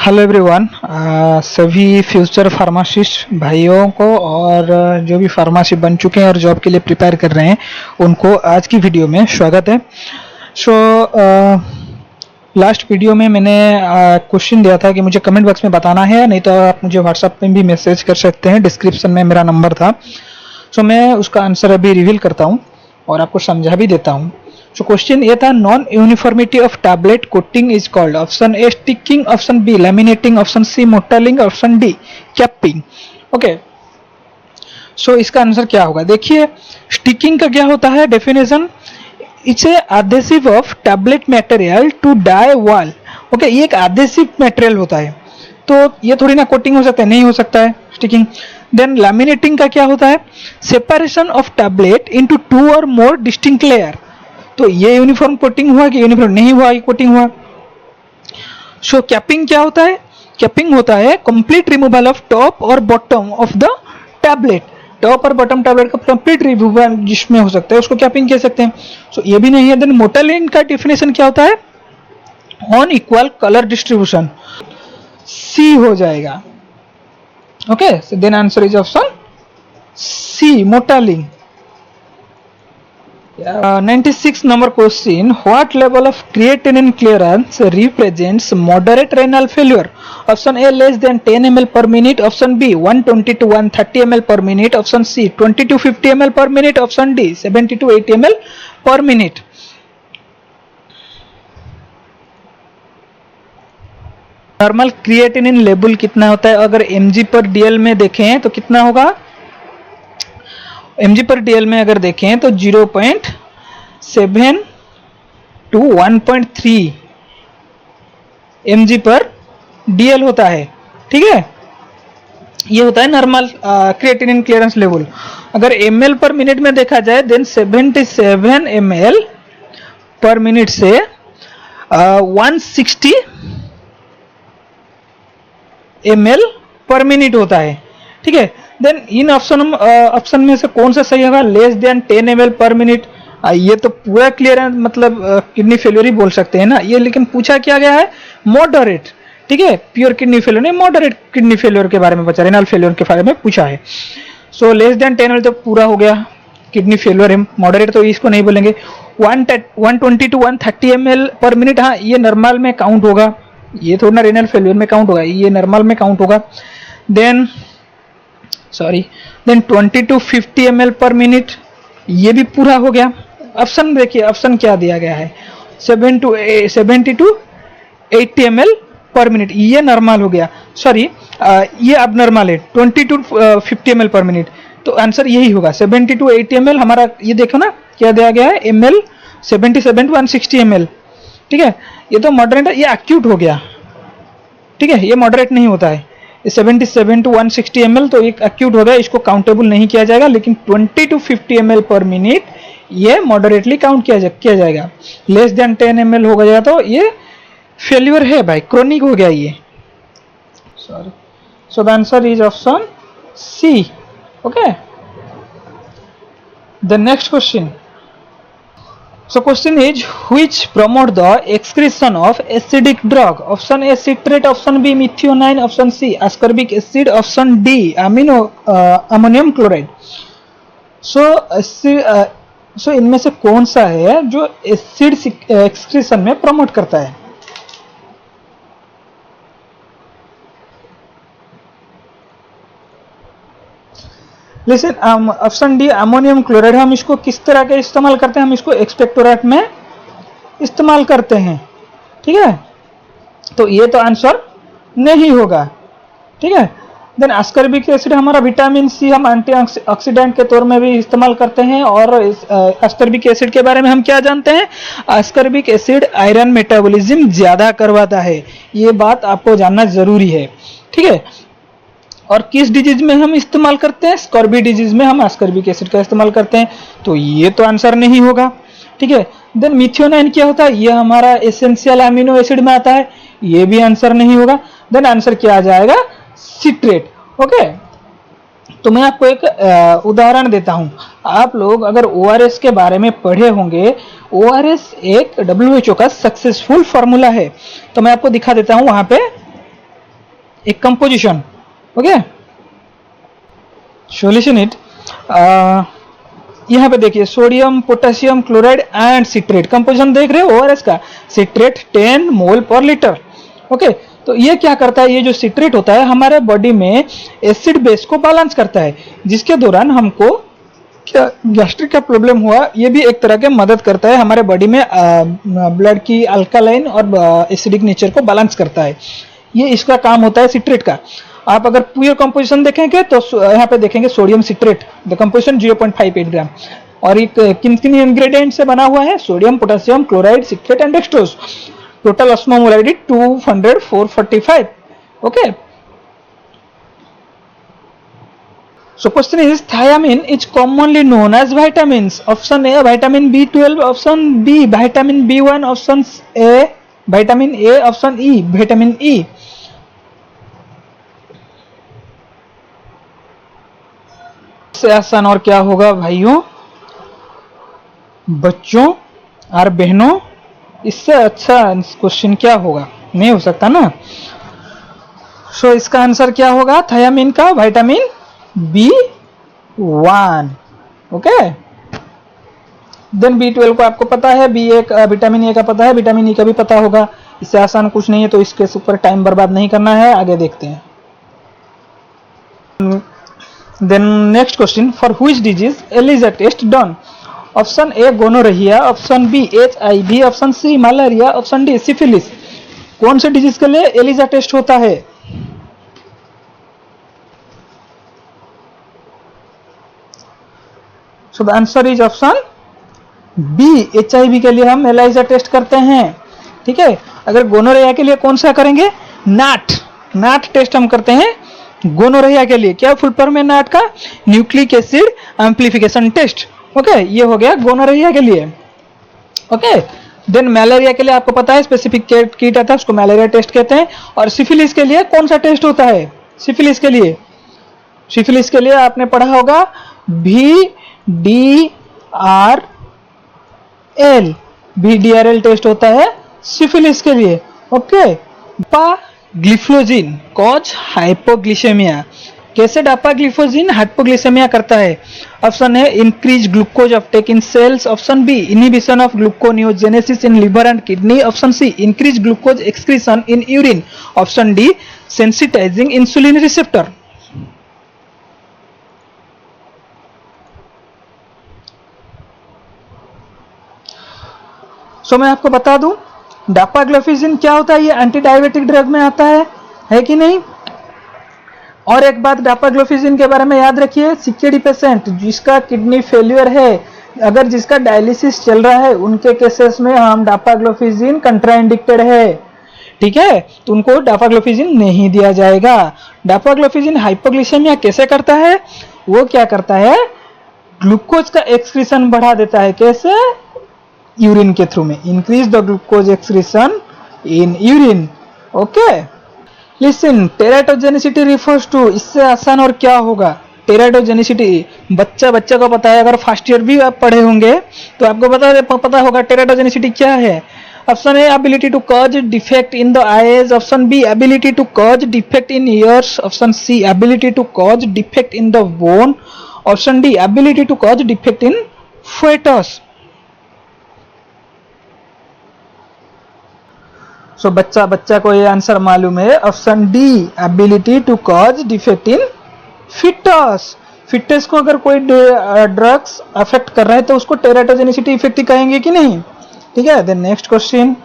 Hello everyone. सभी future pharmacist भाइयों को और जो भी फार्मेसी बन चुके हैं और जॉब के लिए प्रिपेयर कर रहे हैं उनको आज की वीडियो में स्वागत है। सो लास्ट वीडियो में मैंने क्वेश्चन दिया था कि मुझे कमेंट बॉक्स में बताना है, नहीं तो आप मुझे व्हाट्सएप में भी मैसेज कर सकते हैं। डिस्क्रिप्शन में मेरा नंबर था। सो मैं उसका आंसर अभी रिवील करता हूँ और आपको समझा भी देता हूँ। सो क्वेश्चन ये था, non uniformity of tablet coating is called. Option A sticking, option B laminating, option C mottling, option D capping. Okay, so इसका आंसर क्या होगा? देखिए, स्टिकिंग का क्या होता है definition? It's a adhesive of tablet material to die wall. Okay, ये एक एडहेसिव मटेरियल होता है, तो ये थोड़ी ना कोटिंग हो सकता है, नहीं हो सकता है स्टिकिंग। देन लैमिनेटिंग का क्या होता है? Separation of tablet into two और मोर डिस्टिंक्ट लेयर। तो ये यूनिफॉर्म कोटिंग हुआ कि यूनिफॉर्म नहीं हुआ, ये कोटिंग हुआ। सो कैपिंग क्या होता है? कैपिंग होता है कंप्लीट रिमूवल ऑफ टॉप और bottom of the tablet. Top और बॉटम टैबलेट का कंप्लीट रिमूवल जिसमें हो सकता है उसको कैपिंग कह सकते हैं। सो ये भी नहीं है। देन मोटालिंग का डेफिनेशन क्या होता है? Unequal colour distribution. C हो जाएगा। Okay, then answer is option C, mottling. 96 number question, what level of creatinine clearance represents moderate renal failure? Option A less than 10 ml per minute, option B 120 to 130 ml per minute, option C 20 to 50 ml per minute, option D 70 to 80 ml per minute. Normal creatinine level कितना होता है? अगर mg पर dl में देखें तो कितना होगा? mg पर dl में अगर देखें तो 0.7 to 1.3 mg पर dl होता है। ठीक है, ये होता है नॉर्मल क्रिएटिनिन क्लियरेंस लेवल। अगर ml पर मिनट में देखा जाए देन 77 ml पर मिनट से 160 ml पर मिनट होता है। ठीक है, देन इन ऑप्शन में से कौन सा सही होगा? Less than 10 ml per minute. ये तो पूरा क्लियर है, मतलब किडनी फेलियर ही बोल सकते हैं ना ये। लेकिन पूछा क्या गया है? मॉडरेट। ठीक है, प्योर किडनी फेलियर नहीं, मॉडरेट किडनी फेलियर के बारे में बचा, रेनल फेलियर के बारे में पूछा है। सो लेस देन 10 ml तो पूरा हो गया किडनी फेलियर है। मॉडरेट तो इसको नहीं बोलेंगे। 120 टू 130 ml पर मिनट, हाँ ये नॉर्मल में काउंट होगा, ये थोड़ा ना रेनल फेलियर में काउंट होगा, ये नॉर्मल में काउंट होगा। Then 20 to 50 ml per minute, ये भी पूरा हो गया। ऑप्शन देखिए, ऑप्शन क्या दिया गया है? 70 टू 80 ml पर मिनट, ये नॉर्मल हो गया। सॉरी, ये अब नॉर्मल है 20 टू 50 ml पर मिनट, तो आंसर यही होगा 70 टू 80 ml। हमारा ये देखो ना क्या दिया गया है? ml 77 to 160 ml। ठीक है, ये तो मॉडरेट है, ये एक्यूट हो गया। ठीक है, ये मॉडरेट नहीं होता है। 77 टू 160 ml तो एक एक्यूट हो गया, इसको काउंटेबल नहीं किया जाएगा। लेकिन 20 टू 50 ml पर मिनट ये मॉडरेटली काउंट किया जाएगा। लेस देन 10 ml हो गया तो ये फेल्यूर है भाई, क्रोनिक हो गया ये। Sorry, so the answer is option C. Okay, the next question. So question is, which promote the excretion of acidic drug? Option A citrate, option B methionine, option C ascorbic acid, option D ammonium chloride. So इनमें से कौन सा है जो acid excretion में promote करता है? लेकिन ऑप्शन डी अमोनियम क्लोराइड। हम इसको किस तरह के इस्तेमाल करते हैं? हम इसको एक्सपेक्टोरेट में इस्तेमाल करते हैं। ठीक है, तो ये तो आंसर नहीं होगा। ठीक है, देन एस्कॉर्बिक एसिड हमारा विटामिन सी, हम एंटीऑक्सीडेंट के तौर में भी इस्तेमाल करते हैं। और एस्कॉर्बिक एसिड के बारे में हम क्या जानते हैं? एस्कॉर्बिक एसिड आयरन मेटाबॉलिज्म ज्यादा करवाता है, ये बात आपको जानना जरूरी है। ठीक है, और किस डिजीज में हम इस्तेमाल करते हैं? स्कॉर्बी डिजीज में हम एस्कॉर्बिक एसिड का इस्तेमाल करते हैं, तो ये तो आंसर नहीं होगा। ठीक है, देन मिथियोनाइन क्या होता है? ये हमारा एसेंशियल अमीनो एसिड में आता है, ये भी आंसर नहीं होगा। देन आंसर क्या आ जाएगा? सिट्रेट। ओके, तो मैं आपको एक उदाहरण देता हूं। आप लोग अगर ORS के बारे में पढ़े होंगे, ORS एक WHO का सक्सेसफुल फॉर्मूला है, तो मैं आपको दिखा देता हूं वहां पे। एक कंपोजिशन। ओके, सॉल्यूशन इट, यहाँ पे देखिए sodium potassium chloride and citrate, composition देख रहे हो ओआरएस का, सिट्रेट 10 मोल पर लीटर। ओके, तो ये क्या करता है, ये जो सिट्रेट होता है हमारे बॉडी में एसिड बेस को बैलेंस करता है, जिसके दौरान हमको क्या गैस्ट्रिक का प्रॉब्लम हुआ, ये भी एक तरह के मदद करता है हमारे बॉडी में ब्लड की अल्कालाइन और एसिडिक नेचर को बैलेंस करता है। ये इसका काम होता है सिट्रेट का। आप अगर प्योर कंपोजिशन देखेंगे तो यहाँ पे देखेंगे sodium citrate, the composition 0.58 gram, और एक किन किन इंग्रेडिएंट से बना हुआ है, sodium potassium chloride citrate and dextrose, total osmolarity 200-445। Okay, so question is thiamine is commonly known as vitamins. Option A vitamin B12, option B vitamin B1, option A vitamin A, option E vitamin E। इससे आसान और क्या होगा भाइयों, बच्चों और बहनों, इससे अच्छा क्वेश्चन क्या होगा, नहीं हो सकता ना। सो इसका आंसर क्या होगा, थायामीन का vitamin B1। Okay, then B12 को आपको पता है, विटामिन ए का पता है, विटामिन ई का भी पता होगा। इससे आसान कुछ नहीं है, तो इसके ऊपर टाइम बर्बाद नहीं करना है, आगे देखते हैं। Then next question, for which disease ELISA test done. Option A gonorrhoea, option B HIV, option C malaria, option D syphilis. कौन से डिजीज के लिए एलिजा टेस्ट होता है? So the answer is option B, HIV के लिए हम Elijah test करते हैं। ठीक है, अगर गोनोरिया के लिए कौन सा करेंगे, नाट टेस्ट हम करते हैं गोनोरिया के लिए। क्या फुल फॉर्म है नाट का, nucleic acid amplification test. Okay, ये हो गया गोनोरिया के लिए। ओके, देन मलेरिया के लिए आपको पता है स्पेसिफिक किट आता है, उसको मलेरिया टेस्ट कहते हैं। और सिफिलिस के लिए कौन सा टेस्ट होता है, सिफिलिस के लिए आपने पढ़ा होगा VDRL टेस्ट होता है सिफिलिस के लिए। ओके, डापाग्लिफोजिन कॉज हाइपोग्लिसेमिया, कैसे डापाग्लिफोजिन हाइपोग्लिसेमिया करता है? ऑप्शन है increase glucose uptake in cells, option B inhibition of gluconeogenesis in liver and kidney, option C increase glucose excretion in urine, option D sensitizing insulin receptor. So मैं आपको बता दूं डापाग्लिफोजिन क्या होता है, ये एंटी डायबिटिक ड्रग में आता है कि नहीं। और एक बात डापाग्लिफोजिन के बारे में याद रखिए, सीकेडी पेशेंट जिसका किडनी फेल्यूर है, अगर जिसका डायलिसिस चल रहा है, उनके केसेस में हम डापाग्लिफोजिन कंट्राइंडिकेटेड है। ठीक है, तो उनको डापाग्लिफोजिन नहीं दिया जाएगा। डापाग्लिफोजिन हाइपोग्लिसेमिया कैसे करता है, वो क्या करता है, ग्लूकोज का एक्सक्रीशन बढ़ा देता है। कैसे, यूरिन के थ्रू में, increase the glucose excretion in urine. Okay, listen, teratogenicity refers to, इससे आसान और क्या होगा, टेराटोजेनिसिटी बच्चा को पता है, अगर फर्स्ट ईयर भी आप पढ़े होंगे तो आपको पता होगा टेराटोजेनिसिटी क्या है। Option A ability to cause defect in the eyes, option B ability to cause defect in ears, option C ability to cause defect in the bone, option D ability to cause defect in foetus. So बच्चा को ये answer मालूम है, option D ability to cause defect in foetus. Fitness को अगर कोई drugs affect कर रहा है तो उसको टेराटोजेनिसिटी इफेक्ट कहेंगे कि नहीं। ठीक है, then next question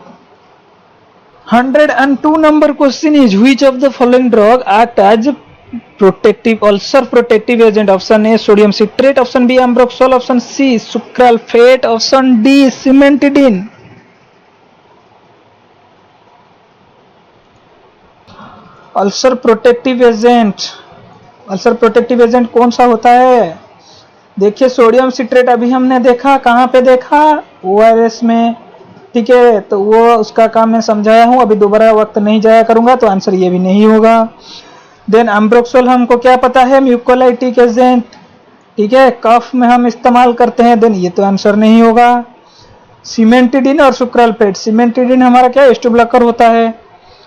102 number question is which of the following drug act as protective ulcer protective agent. Option A sodium citrate, option B ambroxol, option C sucralfate, option D cimetidine. Ulcer protective agent कौन सा होता है? देखिए sodium citrate अभी हमने देखा, कहाँ पे देखा, ORS में। ठीक है, तो वो उसका काम मैं समझाया हूँ, अभी दोबारा वक्त नहीं जाया करूंगा, तो आंसर ये भी नहीं होगा। देन एम्ब्रोक्सोल हमको क्या पता है, म्यूकोलाइटिक एजेंट। ठीक है, कफ में हम इस्तेमाल करते हैं, देन ये तो आंसर नहीं होगा। सिमेंटिडिन और सुक्राल्फेट, सिमेंटिडिन हमारा क्या एस्टो ब्लॉकर होता है।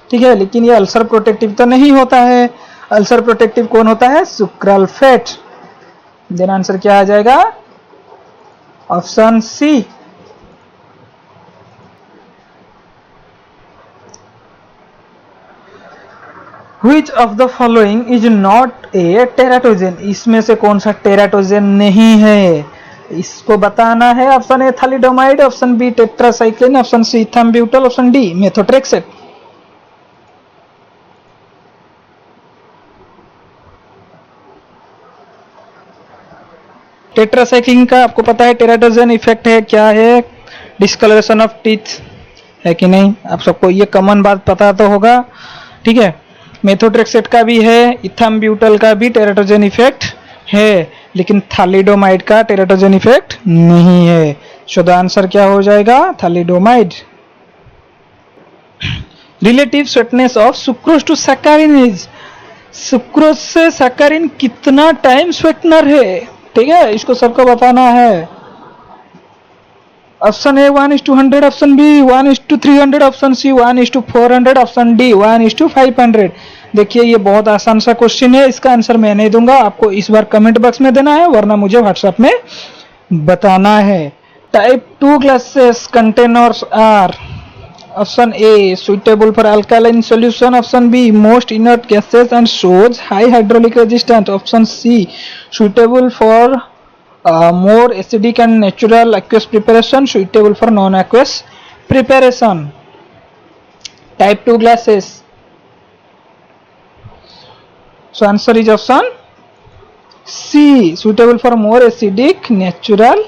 ठीक है, लेकिन ये अल्सर प्रोटेक्टिव तो नहीं होता है। अल्सर प्रोटेक्टिव कौन होता है? सुक्रल्फेट। देन आंसर क्या आ जाएगा? Option C. Which of the following is not a teratogen? इसमें से कौन सा टेराटोजेन नहीं है, इसको बताना है। Option A thalidomide, option B tetracycline, option C ethambutol, option D methotrexate. Tetracycline का आपको पता है टेराटोजेन इफेक्ट है, क्या है? डिस्कलरेशन ऑफ टीथ, है कि नहीं? आप सबको ये कॉमन बात पता तो होगा, ठीक है। मेथोट्रेक्सेट का भी है, इथाम्ब्यूटल का भी टेराटोजेन इफेक्ट है, लेकिन थैलिडोमाइड का टेराटोजेन इफेक्ट नहीं है। सो द आंसर क्या हो जाएगा? Thalidomide. Relative sweetness of sucrose to saccharin is, sucrose से सैक्चारिन कितना टाइम स्वीटनर है, ठीक है, इसको सबको बताना है। Option A 1:100, option B 1:300, option C 1:400, option D 1:500। देखिए ये बहुत आसान सा क्वेश्चन है, इसका आंसर मैं नहीं दूंगा, आपको इस बार कमेंट बॉक्स में देना है, वरना मुझे व्हाट्सएप में बताना है। Type 2 glasses containers are, option A suitable for alkaline solution, option B most inert gases and shows high hydrolytic resistance, option C suitable for more acidic and natural aqueous preparation, suitable for non-aqueous preparation. Type 2 glasses. So answer is option C, suitable for more acidic, natural,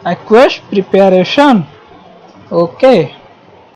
aqueous preparation. Okay.